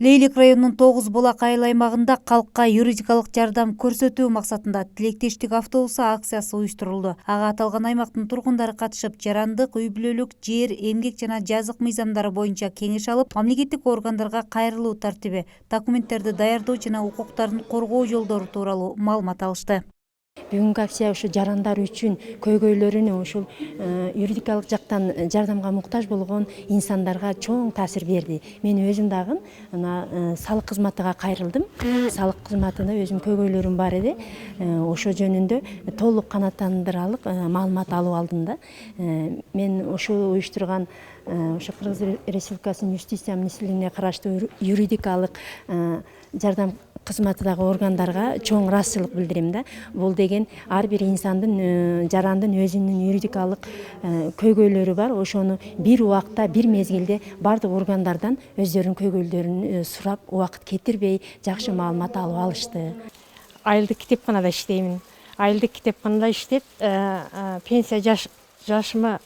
Лейлик районунун 9 булак айыл аймагында калкка юридикалык жардам көрсөтүү максатында тилектештик автобусу акциясы уюштурулду. Ага аталган аймактын тургундары катышып, жарандык, үй бүлөлүк, жер, эмгек жана жазык мыйзамдары боюнча кеңеш алып, мамлекеттик органдарга кайрылуу тартиби, документтерди даярдоо жана укуктарын коргоо жолдору тууралуу маалымат алышты. Бүгүнкү акция ушу жарандар үчүн көйгөйлөрүнө ушул юридикалык жактан жардамга муктаж болгон инсандарга чоң таасир берди. Мен өзүм дагы салык кызматыга кайрылдым. Салык кызматында өзүм көйгөйлөрүм бар эди. Ошо жөнүндө толук канааттандыралык маалымат алып алдым да. Мен ошо уюштурган ошо Кыргыз Республикасынын юстиция министрлигине караштуу юридикалык жардам кызматындагы органдарга чоң ыраазычылык билдирем да. Бул деген ар бир инсандын, жарандын өзүнүн юридикалык көйгөйлөрү бар. Ошону бир убакта, бир мезгилде бардык органдардан өздөрүнүн көйгөйлөрүн сурап, убакыт кетирбей, жакшы маалымат алып алышты. Айылдык китепканада иштеймин. Айылдык китепканада иштеп, пенсия жашыма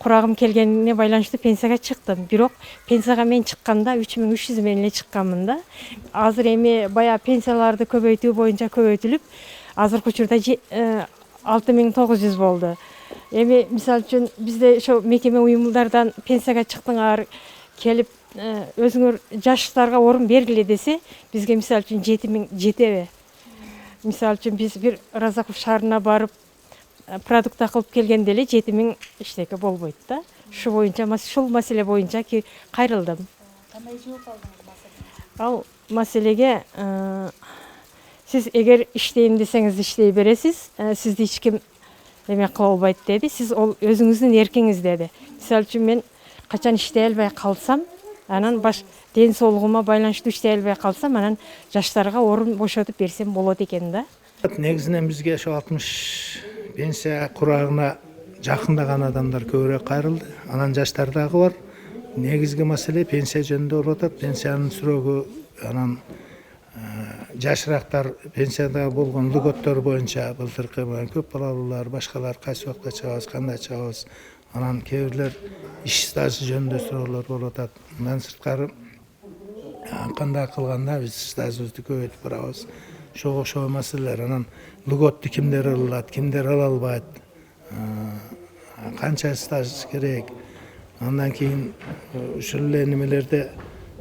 курагым келгенине байланыштуу пенсияга чыктым. Бирок пенсияга мен чыкканда 3300 менен эле чыкканмын да. Азыр эми бая пенсияларды көбөйтүү боюнча көбөйтүлүп, азыркы учурда 6900 болду. Эми мисалы үчүн бизде ошо мекеме уюмдардан пенсияга чыктыңар, келип өзүңөр жаштарга орун бергиле десе, бизге мисалы үчүн 7000 жетеби? Мисалы үчүн биз бир Разаков шаарына барып продукт кылып келгенде эле 7000 эчтеке болбойт да. Ушул маселе боюнча кайрылдым. Кандай жооп алдыңыз маселеге? Ал маселеге сиз эгер иштейм десеңиз иштей бересиз, сизди эч ким эме кыла албайт деди. Сиз ол өзүңүздүн эркиңиз деди. Мисалы үчүн мен качан иштей албай калсам, анан ден соолугума байланыштуу иштей албай калсам, анан жаштарга орун бошотуп берсем болот экен да. Негизинен бизге ошо 60 пенсия курагына жакындаган адамдар көбүрөөк кайрылды. Анан жаштар дагы бар. Негизги маселе пенсия жөнүндө болуп атат. Пенсиянын сүрөгү, анан жашырактар пенсияда болгон льготтор боюнча былтыркы көп балалуулар, башкалар кайсы убакта чыгабыз, кандай чыгабыз. Анан кээ бирлер иш стажы жөнүндө суроолор болуп атат. Мындан сырткары кандай кылганда биз стажыбызды көбөйтүп барабыз. Ошо маселелер. Анан льготты кимдер алат, кимдер ала албайт, канча стаж керек. Андан кийин ушул эле немелерде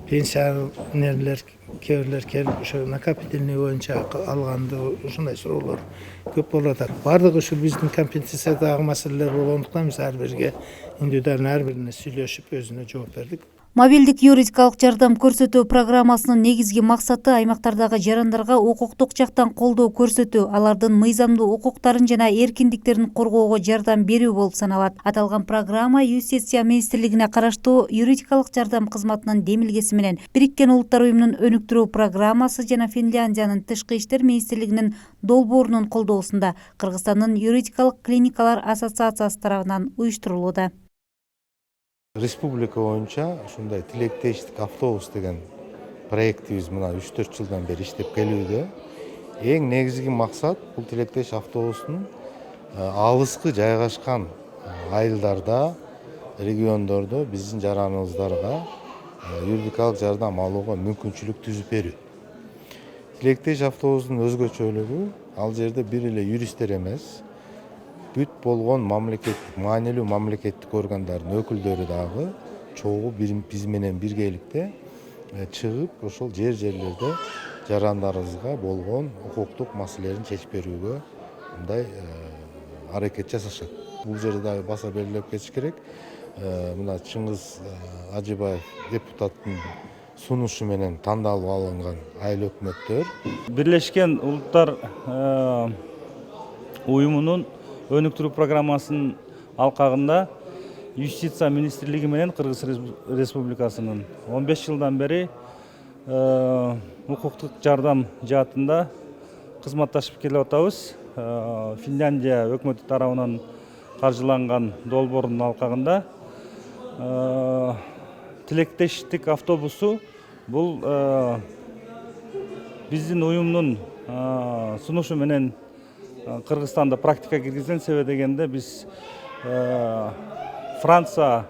пенсионерлер кээ бирлер келип ошо накопительный боюнча алганды, ушундай суроолор көп болуп атат. Бардыгы ушул биздин компенсациядагы маселелер болгондуктан биз ар бирге индивидуально ар бирине сүйлөшүп өзүнө жооп бердик. Мобилдик юридикалык жардам көрсөтүү программасынын негизги максаты аймактардагы жарандарга укуктук жактан колдоо көрсөтүү, алардын мыйзамдуу укуктарын жана эркиндиктерин коргоого жардам берүү болуп саналат. Аталган программа Юстиция министрлигине караштуу юридикалык жардам кызматынын демилгеси менен Бириккен Улуттар уюмунун өнүктүрүү программасы жана Финляндиянын тышкы иштер министрлигинин долбоорунун колдоосунда Кыргызстандын юридикалык клиникалар ассоциациясы тарабынан уюштурулууда. Республика боюнча ушундай тилектештик автобус деген проектибиз мына 3-4 жылдан бери иштеп келүүдө. Эң негизги максат бул тилектеш автобустун алыскы жайгашкан айылдарда, региондордо биздин жараныбыздарга юридикалык жардам алууга мүмкүнчүлүк түзүп берүү. Тилектеш автобустун өзгөчөлүгү ал жерде бир эле юристтер эмес, бүт болгон маанилүү мамлекеттик органдардын өкүлдөрү дагы чогуу биз менен биргеликте чыгып, ошол жерлерде жарандарыбызга болгон укуктук маселелерин чечип берүүгө мындай аракет жасашат. Бул жерде дагы баса белгилеп кетиш керек. Мына Чыңгыз Ажыбаев депутаттын сунушу менен тандалып алынган айыл өкмөттөр Бирлешкен Улуттар уюмунун өнүктүрүү программасынын алкагында Юстиция министрлиги менен Кыргыз Республикасынын 15 жылдан бери укуктук жардам жаатында кызматташып келип атабыз. Финляндия өкмөтү тарабынан каржыланган долбоордун алкагында тилектештик автобусу бул биздин уюмдун сунушу менен Кыргызстанда практика киргизген. Себеби дегенде биз Франция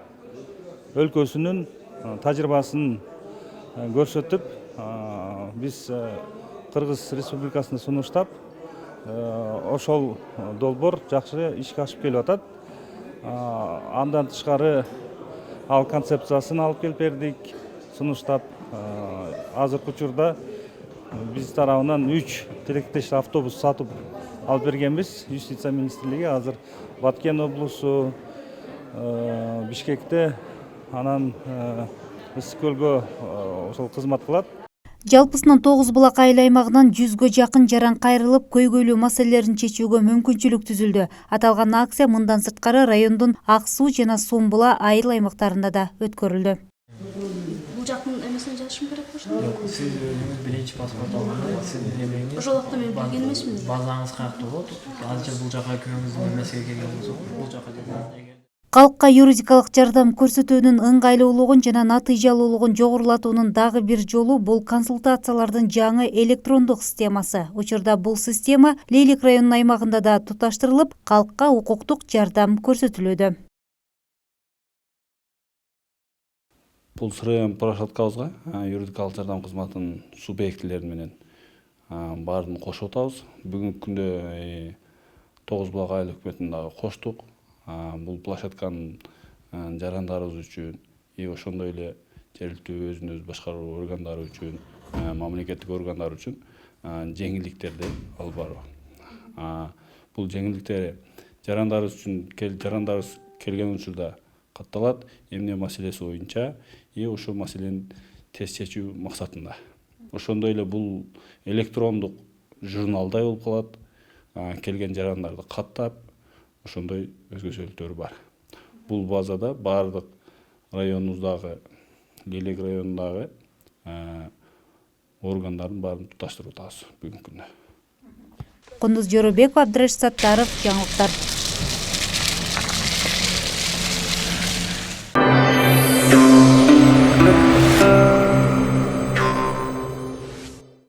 өлкөсүнүн тажрыйбасын көрсөтүп, биз Кыргыз Республикасына сунуштап, ошол долбоор жакшы ишке ашып келип атат. Андан тышкары ал концепциясын алып келип бердик, сунуштап. Азыркы учурда биз тарабынан 3 тилектеш автобус сатып алып бергенбиз. Юстиция министрлиги азыр Баткен облусу, Бишкекте, анан Ысык-Көлгө ошол кызмат кылат. Жалпысынан 9 булак айыл аймагынан 100гө жакын жаран кайрылып, көйгөйлүү маселелерин чечүүгө мүмкүнчүлүк түзүлдү. Аталган акция мындан сырткары райондун Ак Суу жана Сомбула айыл аймактарында да өткөрүлдү. Бул жактын эмесин жазышым керек болчу? Жок, сиз өзүңүз биринчи паспорт алганда сиздин эмеңиз. Ошол вакытта мен билген эмесмин. Базаңыз каякта болот? Азыр бул жака күнүңүздүн эмесиге келген болсоңуз, бул жака келген. Калкка юридикалык жардам көрсөтүүнүн ыңгайлуулугун жана натыйжалуулугун жогорулатуунун дагы бир жолу бул консультациялардын жаңы электрондук системасы. Учурда бул система Лейлик районунун аймагында да туташтырылып, калкка укуктук жардам көрсөтүлүүдө. Бул СРМ прошаткабызга юридикалык жардам кызматынын субъектилери менен баарын кошуп атабыз. Бүгүнкү күндө 9 булак айыл өкмөтүн дагы коштук. Бул площадканын жарандарыбыз үчүн, ошондой эле жергиликтүү өзүн өзү башкаруу органдары үчүн, мамлекеттик органдар үчүн жеңилдиктерди алып баруу. Бул жеңилдиктер жарандарыбыз үчүн жарандарыбыз келген учурда катталат. Эмне маселеси боюнча, ошол маселени тез чечүү максатында. Ошондой эле бул электрондук журналдай болуп калат. Келген жарандарды каттап, ошондой өзгөчөлүктөр бар. Бул базада бардык районубуздагы, Лейлик районундагы органдардын баарын туташтырып атабыз бүгүнкү күндө. Кундуз Жоробеков, Абдраш Саттаров, жаңылыктар.